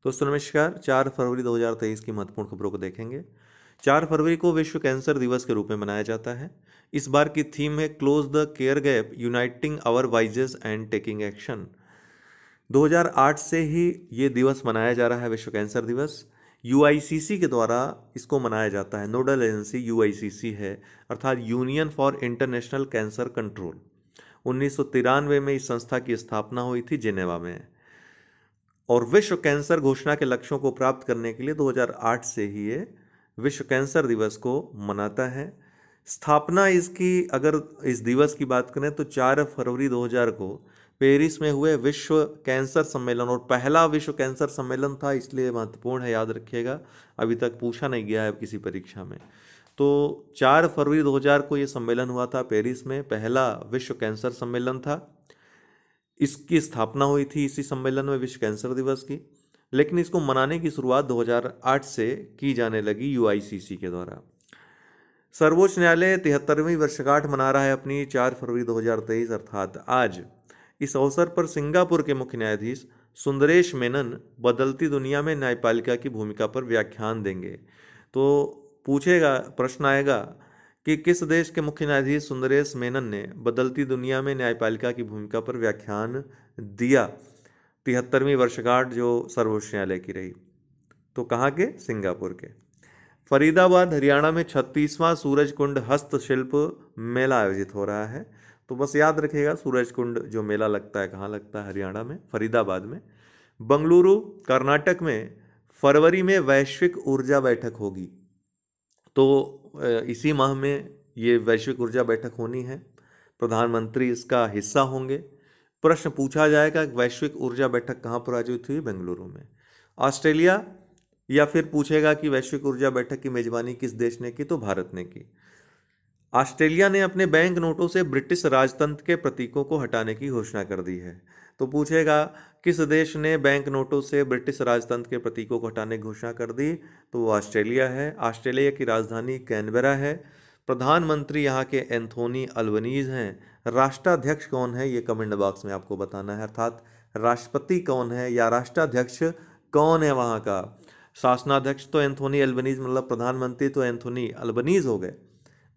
दोस्तों नमस्कार। 4 फरवरी 2023 की महत्वपूर्ण खबरों को देखेंगे। 4 फरवरी को विश्व कैंसर दिवस के रूप में मनाया जाता है। इस बार की थीम है close the care gap, uniting our voices and taking action. 2008 से ही ये दिवस मनाया जा रहा है, विश्व कैंसर दिवस। यूआईसीसी के द्वारा इसको मनाया जाता है। नोडल एजेंसी यूआईसीसी है, अर्थात union for international cancer control. 1993 में इस संस्था की स्थापना हुई थी जिनेवा में, और विश्व कैंसर घोषणा के लक्ष्यों को प्राप्त करने के लिए 2008 से ही ये विश्व कैंसर दिवस को मनाता है। स्थापना इसकी, अगर इस दिवस की बात करें तो 4 फरवरी 2000 को पेरिस में हुए विश्व कैंसर सम्मेलन, और पहला विश्व कैंसर सम्मेलन था, इसलिए महत्वपूर्ण है, याद रखिएगा। अभी तक पूछा नहीं गया है किसी परीक्षा में। तो 4 फरवरी 2000 को ये सम्मेलन हुआ था पेरिस में, पहला विश्व कैंसर सम्मेलन था। इसकी स्थापना हुई थी इसी सम्मेलन में, विश्व कैंसर दिवस की। लेकिन इसको मनाने की शुरुआत 2008 से की जाने लगी यूआईसीसी के द्वारा। सर्वोच्च न्यायालय 73वीं वर्षगांठ मना रहा है अपनी 4 फरवरी 2023 अर्थात आज। इस अवसर पर सिंगापुर के मुख्य न्यायाधीश सुंदरेश मेनन बदलती दुनिया में न्यायपालिका की भूमिका पर व्याख्यान देंगे। तो पूछेगा, प्रश्न आएगा कि किस देश के मुख्य न्यायाधीश सुंदरेश मेनन ने बदलती दुनिया में न्यायपालिका की भूमिका पर व्याख्यान दिया। 73वीं वर्षगांठ जो सर्वोच्च न्यायालय की रही, तो कहाँ के? सिंगापुर के। फरीदाबाद हरियाणा में 36वां सूरजकुंड हस्तशिल्प मेला आयोजित हो रहा है। तो बस याद रखिएगा, सूरजकुंड जो मेला लगता है कहाँ लगता है? हरियाणा में, फरीदाबाद में। बंगलुरु कर्नाटक में फरवरी में वैश्विक ऊर्जा बैठक होगी। तो इसी माह में ये वैश्विक ऊर्जा बैठक होनी है, प्रधानमंत्री इसका हिस्सा होंगे। प्रश्न पूछा जाएगा वैश्विक ऊर्जा बैठक कहाँ पर आयोजित हुई? बेंगलुरु में। ऑस्ट्रेलिया, या फिर पूछेगा कि वैश्विक ऊर्जा बैठक की मेजबानी किस देश ने की? तो भारत ने की। ऑस्ट्रेलिया ने अपने बैंक नोटों से ब्रिटिश राजतंत्र के प्रतीकों को हटाने की घोषणा कर दी है। तो पूछेगा किस देश ने बैंक नोटों से ब्रिटिश राजतंत्र के प्रतीकों को हटाने की घोषणा कर दी? तो वो ऑस्ट्रेलिया है। ऑस्ट्रेलिया की राजधानी कैनबेरा है। प्रधानमंत्री यहाँ के एंथोनी अल्बनीज हैं। राष्ट्राध्यक्ष कौन है, ये कमेंट बॉक्स में आपको बताना है, अर्थात राष्ट्रपति कौन है या राष्ट्राध्यक्ष कौन है वहाँ का। शासनाध्यक्ष तो एंथोनी अल्बनीज, मतलब प्रधानमंत्री तो एंथोनी अल्बनीज हो गए,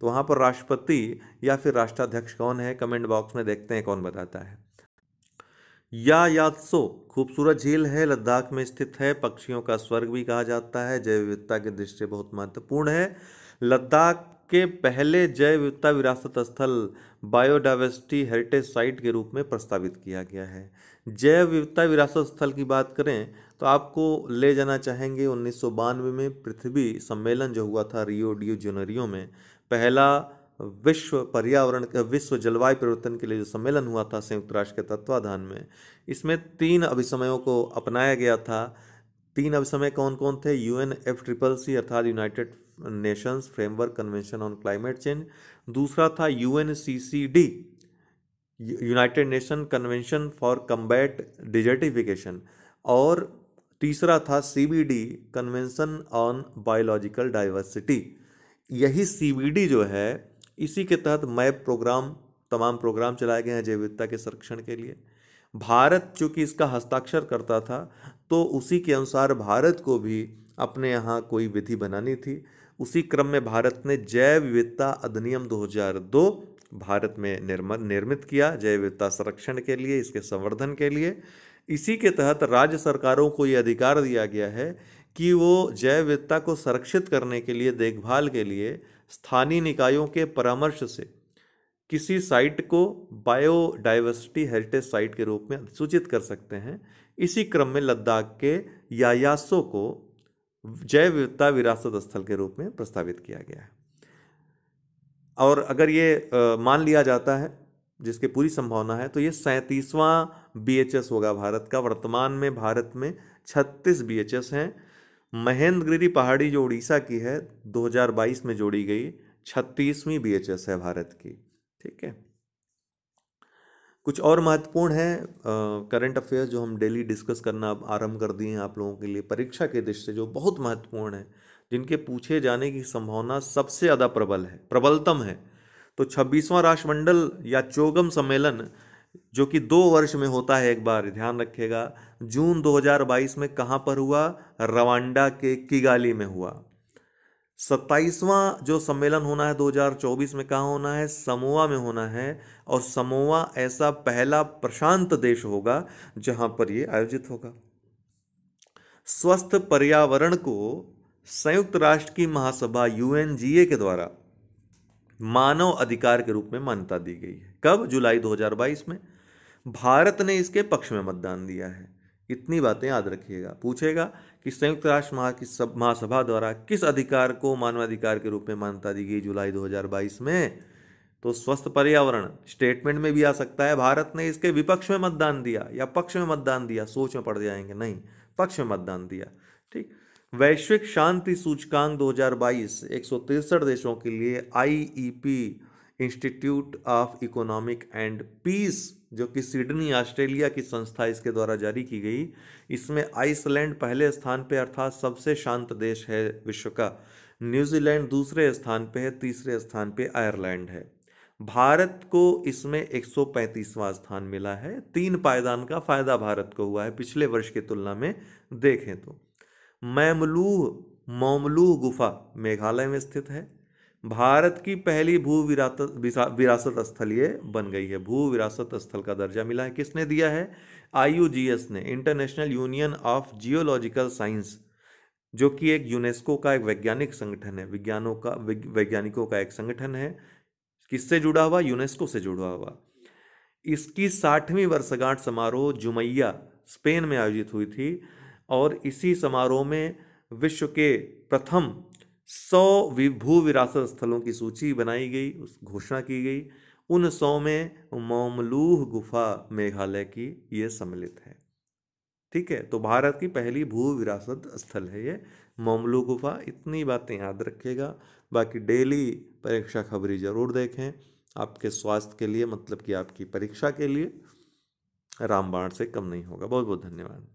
तो वहाँ पर राष्ट्रपति या फिर राष्ट्राध्यक्ष कौन है? कमेंट बॉक्स में देखते हैं कौन बताता है। यात्सो खूबसूरत झील है, लद्दाख में स्थित है, पक्षियों का स्वर्ग भी कहा जाता है, जैव विविधता की दृष्टि से बहुत महत्वपूर्ण है। लद्दाख के पहले जैव विविधता विरासत स्थल बायोडाइवर्सिटी हेरिटेज साइट के रूप में प्रस्तावित किया गया है। जैव विविधता विरासत स्थल की बात करें तो आपको ले जाना चाहेंगे 1992 में पृथ्वी सम्मेलन जो हुआ था रियो डी जेनेरियो में, पहला विश्व जलवायु परिवर्तन के लिए जो सम्मेलन हुआ था संयुक्त राष्ट्र के तत्वाधान में। इसमें 3 अभिसमयों को अपनाया गया था। 3 अभिसमय कौन कौन थे? UNFCCC अर्थात United Nations framework convention on climate change. दूसरा था UNCCD, United nation convention for combat desertification. और तीसरा था CBD, convention on biological diversity. यही CBD जो है, इसी के तहत मैप प्रोग्राम, तमाम प्रोग्राम चलाए गए हैं जैव विविधता के संरक्षण के लिए। भारत चूंकि इसका हस्ताक्षर करता था, तो उसी के अनुसार भारत को भी अपने यहाँ कोई विधि बनानी थी। उसी क्रम में भारत ने जैव विविधता अधिनियम 2002 भारत में निर्मित किया, जैव विविधता संरक्षण के लिए, इसके संवर्धन के लिए। इसी के तहत राज्य सरकारों को ये अधिकार दिया गया है कि वो जैव विविधता को संरक्षित करने के लिए, देखभाल के लिए स्थानीय निकायों के परामर्श से किसी साइट को बायोडाइवर्सिटी हेरिटेज साइट के रूप में अधिसूचित कर सकते हैं। इसी क्रम में लद्दाख के यायासो को जैव विविधता विरासत स्थल के रूप में प्रस्तावित किया गया है। और अगर ये मान लिया जाता है, जिसकी पूरी संभावना है, तो ये 37वां BHS होगा भारत का। वर्तमान में भारत में 36 BHS हैं। महेंद्रगिरी पहाड़ी जो उड़ीसा की है, 2022 में जोड़ी गई, 36वीं BHS है भारत की। ठीक है। कुछ और महत्वपूर्ण है करंट अफेयर्स जो हम डेली डिस्कस करना अब आरंभ कर दिए हैं आप लोगों के लिए, परीक्षा के दृष्टि से जो बहुत महत्वपूर्ण है, जिनके पूछे जाने की संभावना सबसे ज़्यादा प्रबलतम है। तो 26वां राष्ट्रमंडल या चोगम सम्मेलन जो कि 2 वर्ष में होता है एक बार, ध्यान रखिएगा। जून 2022 में कहाँ पर हुआ? रवांडा के किगाली में हुआ। 27वां जो सम्मेलन होना है 2024 में कहाँ होना है? समोआ में होना है। और समोआ ऐसा पहला प्रशांत देश होगा जहां पर यह आयोजित होगा। स्वस्थ पर्यावरण को संयुक्त राष्ट्र की महासभा यूएनजीए के द्वारा मानव अधिकार के रूप में मान्यता दी गई है। कब? जुलाई 2022 में। भारत ने इसके पक्ष में मतदान दिया है। इतनी बातें याद रखिएगा। पूछेगा कि संयुक्त राष्ट्र महासभा द्वारा किस अधिकार को मानवाधिकार के रूप में मान्यता दी गई जुलाई 2022 में? तो स्वस्थ पर्यावरण। स्टेटमेंट में भी आ सकता है भारत ने इसके विपक्ष में मतदान दिया या पक्ष में मतदान दिया, सोच में पड़ जाएंगे, नहीं, पक्ष में मतदान दिया। ठीक। वैश्विक शांति सूचकांक 2022 163 देशों के लिए IEP institute of economic and peace, जो कि सिडनी ऑस्ट्रेलिया की संस्था, इसके द्वारा जारी की गई। इसमें आइसलैंड पहले स्थान पे अर्थात सबसे शांत देश है विश्व का। न्यूजीलैंड दूसरे स्थान पे है, तीसरे स्थान पे आयरलैंड है। भारत को इसमें 135वां स्थान मिला है। 3 पायदान का फायदा भारत को हुआ है पिछले वर्ष की तुलना में देखें तो। मोमलूह गुफा मेघालय में स्थित है। भारत की पहली भू विरासत स्थल ये बन गई है। भू विरासत स्थल का दर्जा मिला है। किसने दिया है? IUGS ने, international union of geological science, जो कि एक यूनेस्को का एक वैज्ञानिक संगठन है, वैज्ञानिकों का एक संगठन है। किससे जुड़ा हुआ? यूनेस्को से जुड़ा हुआ। इसकी 60वीं वर्षगांठ समारोह जुमैया स्पेन में आयोजित हुई थी और इसी समारोह में विश्व के प्रथम 100 भू विरासत स्थलों की सूची बनाई गई, उस घोषणा की गई। उन 100 में मोमलूह गुफा मेघालय की ये सम्मिलित है। ठीक है, तो भारत की पहली भू विरासत स्थल है ये मोमलूह गुफा। इतनी बातें याद रखिएगा। बाकी डेली परीक्षा खबरी जरूर देखें, आपके स्वास्थ्य के लिए, मतलब कि आपकी परीक्षा के लिए रामबाण से कम नहीं होगा। बहुत बहुत धन्यवाद।